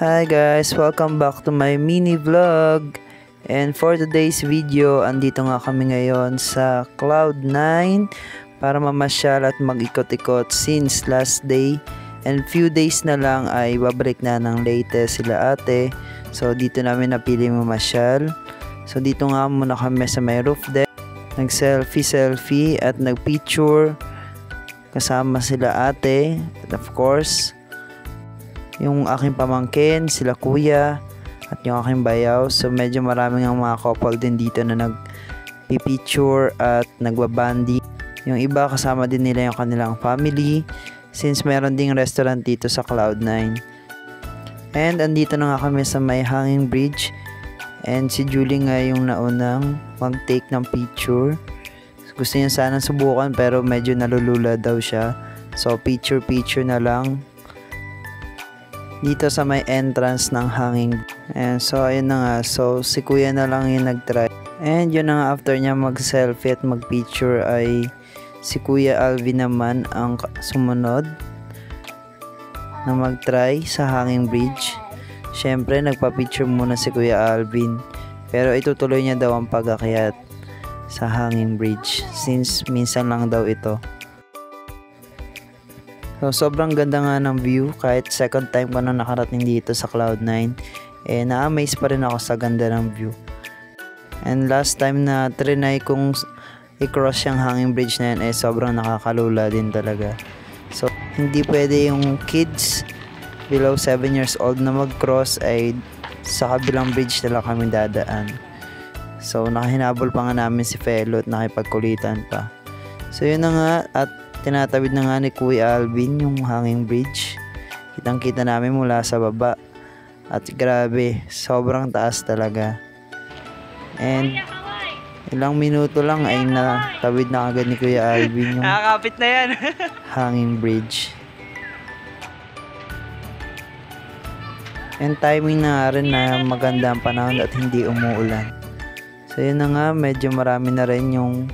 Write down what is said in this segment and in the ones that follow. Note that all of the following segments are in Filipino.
Hi guys, welcome back to my mini vlog. And for today's video, andito nga kami ngayon sa Cloud9 para mamasyal at mag-ikot-ikot since last day. And few days na lang ay babalik na ng latest sila ate. So dito namin napili mamasyal. So dito nga muna kami sa may roof deck. Nag-selfie at nag-picture kasama sila ate. At of course, yung aking pamangkin, sila kuya, at yung aking bayaw. So medyo maraming ang mga couple din dito na nagpipicture at nagbabandi. Yung iba kasama din nila yung kanilang family since meron ding restaurant dito sa Cloud9. And andito na nga kami sa may hanging bridge. And si Julie nga yung naunang mag-take ng picture. Gusto niya sana subukan pero medyo nalulula daw siya. So picture na lang dito sa may entrance ng hanging. And so ayun na nga, so si kuya na lang yung nag-try. And yun na nga, after niya mag-selfie at mag-picture ay si Kuya Alvin naman ang sumunod na mag-try sa hanging bridge. Syempre nagpa-picture muna si Kuya Alvin, pero itutuloy niya daw ang pag-akyat sa hanging bridge since minsan lang daw ito. So sobrang ganda nga ng view. Kahit second time ko na nakarating dito sa Cloud9, na-amaze pa rin ako sa ganda ng view. And last time na trinay kong i-cross yung hanging bridge na yan, sobrang nakakalula din talaga. So hindi pwede yung kids below 7 years old na mag-cross, ay sa kabilang bridge na lang kami dadaan. So nakahinabol pa nga namin si Felo at nakipagkulitan pa. So yun na nga, at tinatawid na nga ni Kuya Alvin yung hanging bridge. Kitang kita namin mula sa baba. At grabe, sobrang taas talaga. And ilang minuto lang ay natawid na agad ni Kuya Alvin yung nakakapit na yan. hanging bridge. And timing na rin na maganda ang panahon at hindi umuulan. So yun na nga, medyo marami na rin yung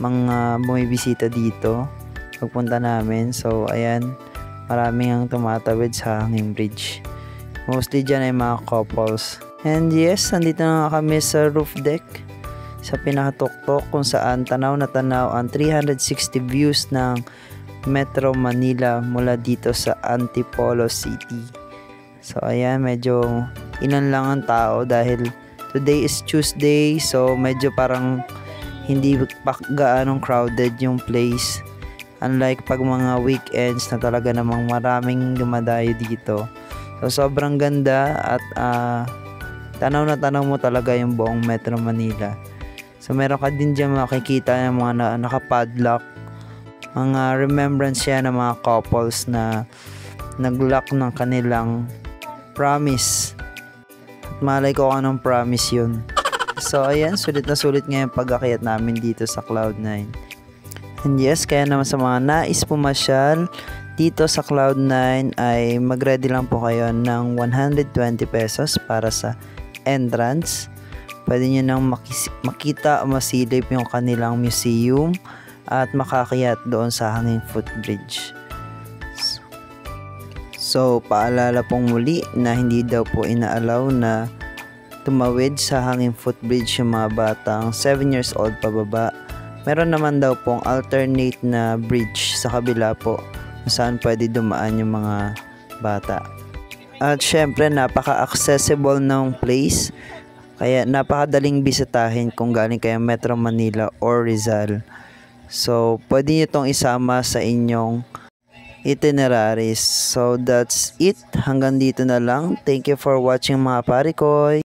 mga bumibisita dito pagpunta namin. So ayan, maraming ang tumatawid sa hanging bridge. Mostly dyan ay mga couples. And yes, nandito na nga kami sa roof deck, sa pinakatuktok kung saan tanaw na tanaw ang 360 views ng Metro Manila mula dito sa Antipolo City. So ayan, medyo ilan lang ang tao dahil today is Tuesday, so medyo parang hindi pa gaanong crowded yung place. Unlike pag mga weekends na talaga namang maraming dumadayo dito. So sobrang ganda at tanaw na tanaw mo talaga yung buong Metro Manila. So meron ka din dyan makikita ng mga nakapadlock. Mga remembrance yan ng mga couples na naglock ng kanilang promise. At malay ko anong promise yun. So ayan, sulit na sulit nga yung pag-akyat namin dito sa Cloud9. And yes, kaya naman sa mga nais pumasyal dito sa Cloud9 ay mag-ready lang po kayo ng 120 pesos para sa entrance. Pwede nyo nang makita o masilip yung kanilang museum at makakyat doon sa hanging footbridge. So paalala pong muli na hindi daw po inaalaw na tumawid sa hanging footbridge yung mga batang 7 years old pababa. Meron naman daw pong alternate na bridge sa kabila po kung saan pwede dumaan yung mga bata. At syempre napaka-accessible ng place, kaya napakadaling bisitahin kung galing kayo Metro Manila or Rizal. So pwede nyo itong isama sa inyong itineraries. So that's it. Hanggang dito na lang. Thank you for watching mga parikoy.